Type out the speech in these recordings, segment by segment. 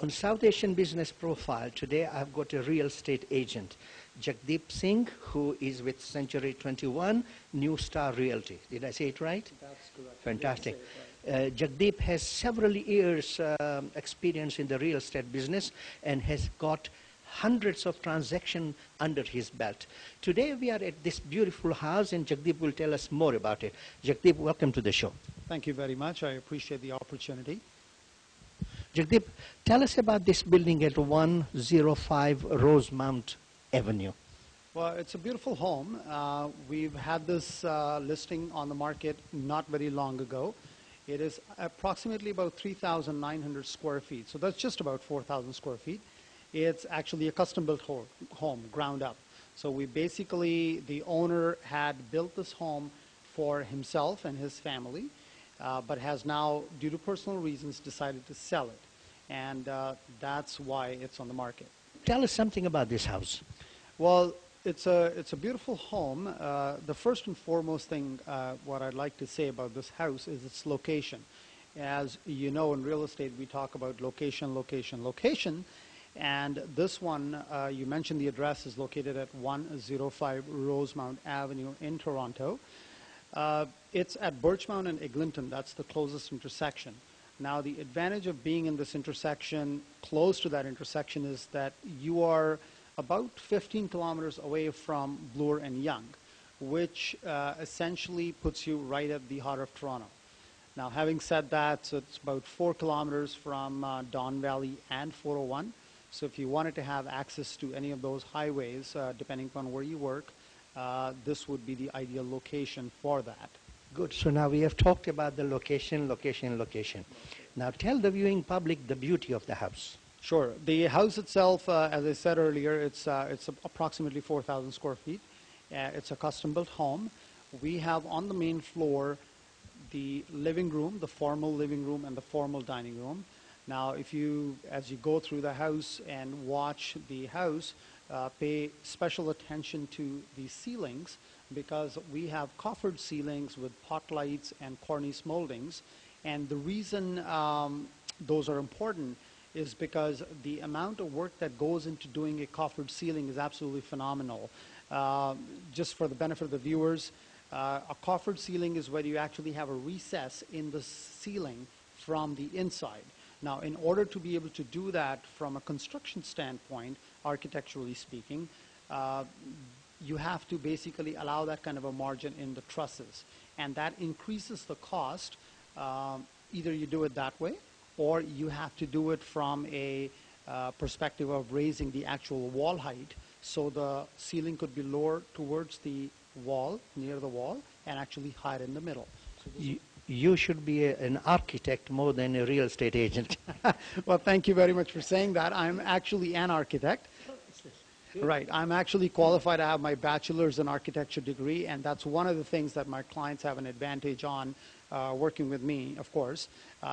On South Asian Business Profile, today I've got a real estate agent, Jagdeep Singh, who is with Century 21 New Star Realty. Did I say it right? That's correct. Fantastic. Right. Jagdeep has several years experience in the real estate business and has got hundreds of transactions under his belt. Today we are at this beautiful house and Jagdeep will tell us more about it. Jagdeep, welcome to the show. Thank you very much. I appreciate the opportunity. Jagdeep, tell us about this building at 105 Rosemount Avenue. Well, it's a beautiful home. We've had this listing on the market not very long ago. It is approximately about 3,900 square feet. So that's just about 4,000 square feet. It's actually a custom-built home, ground up. So we basically, the owner had built this home for himself and his family, but has now, due to personal reasons, decided to sell it. And that's why it's on the market. Tell us something about this house. Well, it's a beautiful home. The first and foremost thing, what I'd like to say about this house is its location. As you know, in real estate, we talk about location, location, location. And this one, you mentioned the address is located at 105 Rosemount Avenue in Toronto. It's at Birchmount and Eglinton. That's the closest intersection. Now, the advantage of being in this intersection, close to that intersection, is that you are about 15 kilometers away from Bloor and Yonge, which essentially puts you right at the heart of Toronto. Now, having said that, so it's about 4 kilometers from Don Valley and 401. So if you wanted to have access to any of those highways, depending upon where you work, this would be the ideal location for that. Good. So now we have talked about the location, location, location. Now tell the viewing public the beauty of the house. Sure. The house itself, as I said earlier, it's approximately 4,000 square feet. It's a custom-built home. We have on the main floor the living room, the formal living room, and the formal dining room. Now, if you, as you go through the house and watch the house, pay special attention to the ceilings, because we have coffered ceilings with pot lights and cornice moldings. And the reason those are important is because the amount of work that goes into doing a coffered ceiling is absolutely phenomenal. Just for the benefit of the viewers, a coffered ceiling is where you actually have a recess in the ceiling from the inside. Now, in order to be able to do that from a construction standpoint, architecturally speaking, you have to basically allow that kind of a margin in the trusses. And that increases the cost. Either you do it that way, or you have to do it from a perspective of raising the actual wall height, so the ceiling could be lower towards the wall, near the wall, and actually higher in the middle. So you should be an architect more than a real estate agent. Well, thank you very much for saying that. I'm actually an architect. Right. I'm actually qualified. I have my bachelor's in architecture degree, and that's one of the things that my clients have an advantage on working with me, of course,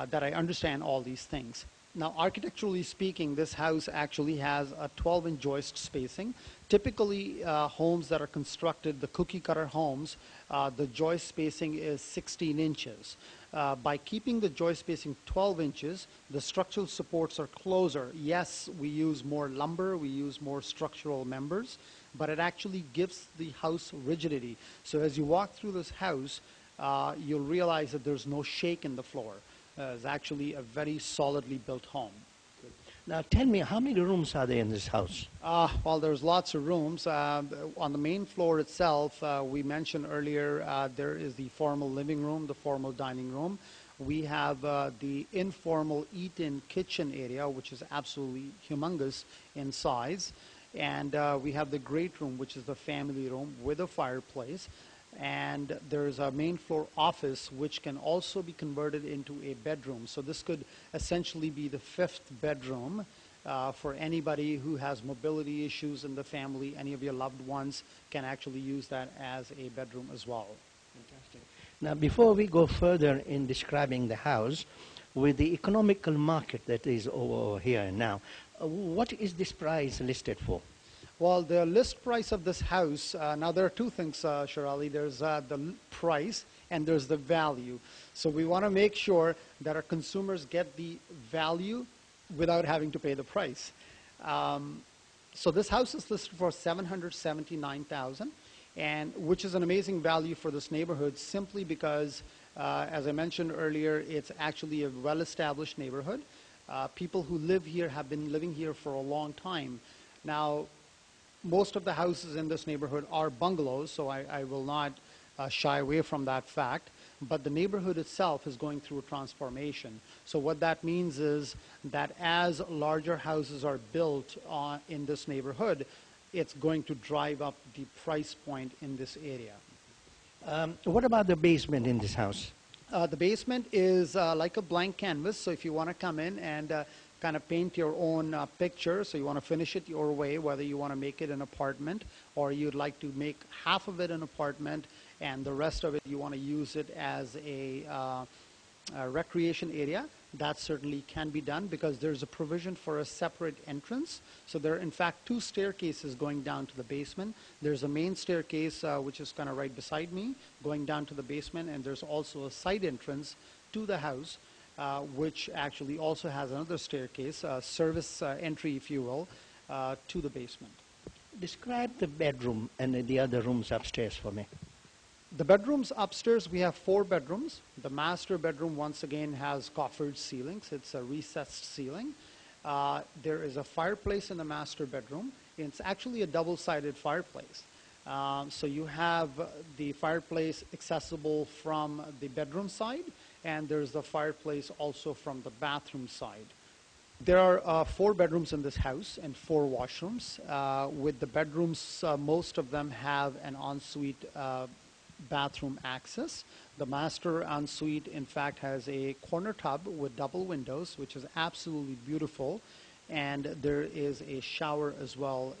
that I understand all these things. Now, architecturally speaking, this house actually has a 12-inch joist spacing. Typically, homes that are constructed, the cookie-cutter homes, the joist spacing is 16 inches. By keeping the joist spacing 12 inches, the structural supports are closer. Yes, we use more lumber, we use more structural members, but it actually gives the house rigidity. So as you walk through this house, you'll realize that there's no shake in the floor. It's actually a very solidly built home. Now tell me, how many rooms are there in this house? Well, there's lots of rooms. On the main floor itself, we mentioned earlier, there is the formal living room, the formal dining room. We have the informal eat-in kitchen area, which is absolutely humongous in size. And we have the great room, which is the family room with a fireplace. And there's a main floor office, which can also be converted into a bedroom. So this could essentially be the 5th bedroom for anybody who has mobility issues in the family. Any of your loved ones can actually use that as a bedroom as well. Fantastic. Now, before we go further in describing the house, with the economical market that is over here now, what is this price listed for? Well, the list price of this house, now there are two things, Shirali. There's the price and there's the value. So we want to make sure that our consumers get the value without having to pay the price. So this house is listed for $779,000, and which is an amazing value for this neighborhood simply because, as I mentioned earlier, it's actually a well-established neighborhood. People who live here have been living here for a long time. Now, most of the houses in this neighborhood are bungalows, so I will not shy away from that fact. But the neighborhood itself is going through a transformation. So what that means is that as larger houses are built in this neighborhood, it's going to drive up the price point in this area. What about the basement in this house? The basement is like a blank canvas, so if you want to come in and kind of paint your own picture, so you want to finish it your way, whether you want to make it an apartment or you'd like to make half of it an apartment and the rest of it you want to use it as a recreation area, that certainly can be done because there's a provision for a separate entrance. So there are in fact 2 staircases going down to the basement. There's a main staircase which is kind of right beside me going down to the basement, and there's also a side entrance to the house which actually also has another staircase, service entry if you will, to the basement. Describe the bedroom and the other rooms upstairs for me. The bedrooms upstairs, we have 4 bedrooms. The master bedroom, once again, has coffered ceilings. It's a recessed ceiling. There is a fireplace in the master bedroom. It's actually a double-sided fireplace. So you have the fireplace accessible from the bedroom side, and there's the fireplace also from the bathroom side. There are 4 bedrooms in this house and 4 washrooms. With the bedrooms, most of them have an ensuite bathroom access. The master ensuite, in fact, has a corner tub with double windows, which is absolutely beautiful. And there is a shower as well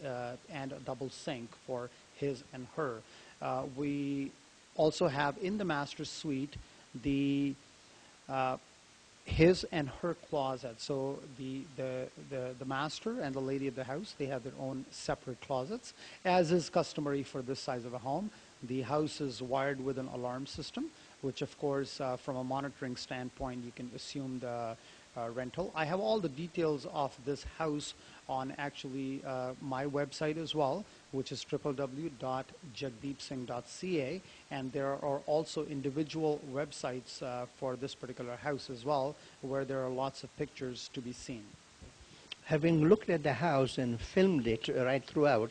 and a double sink for his and her. We also have in the master suite the his and her closet. So the master and the lady of the house, they have their own separate closets, as is customary for this size of a home. The house is wired with an alarm system, which of course from a monitoring standpoint you can assume the rental. I have all the details of this house on actually my website as well, which is www.jagdeepsingh.ca, and there are also individual websites for this particular house as well, where there are lots of pictures to be seen. Having looked at the house and filmed it right throughout,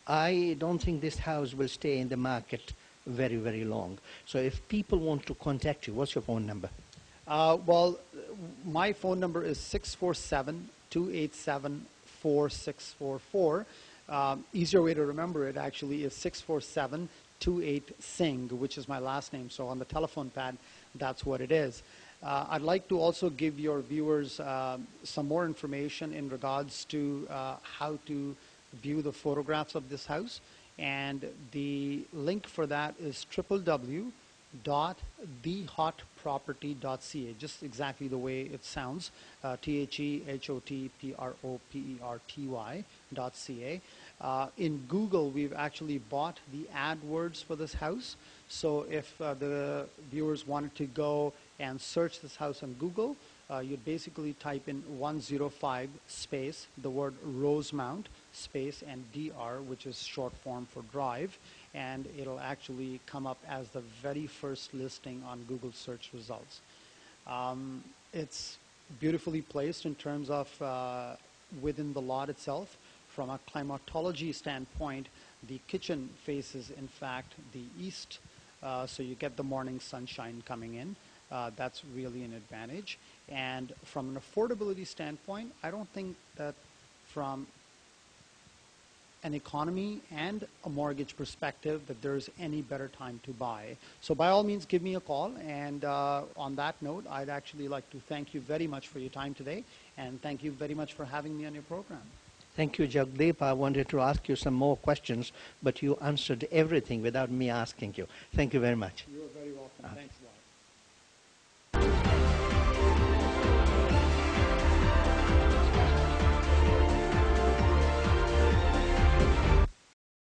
I don't think this house will stay in the market very, very long. So if people want to contact you, what's your phone number? Well, my phone number is 647-287-4644. Easier way to remember it actually is 647-28-SINGH, which is my last name. So on the telephone pad, that's what it is. I'd like to also give your viewers some more information in regards to how to view the photographs of this house. And the link for that is www.thehotproperty.ca, just exactly the way it sounds, thehotproperty.ca. In Google, we've actually bought the AdWords for this house. So if the viewers wanted to go and search this house on Google, you'd basically type in 105 space, the word Rosemount space, and DR, which is short form for drive, and it'll actually come up as the very first listing on Google search results. It's beautifully placed in terms of within the lot itself. From a climatology standpoint, the kitchen faces, in fact, the east, so you get the morning sunshine coming in. That's really an advantage. And from an affordability standpoint, I don't think that from an economy and a mortgage perspective that there's any better time to buy. So by all means, give me a call. And on that note, I'd actually like to thank you very much for your time today, and thank you very much for having me on your program. Thank you, Jagdeep. I wanted to ask you some more questions, but you answered everything without me asking you. Thank you very much. You're very welcome. Thanks a lot.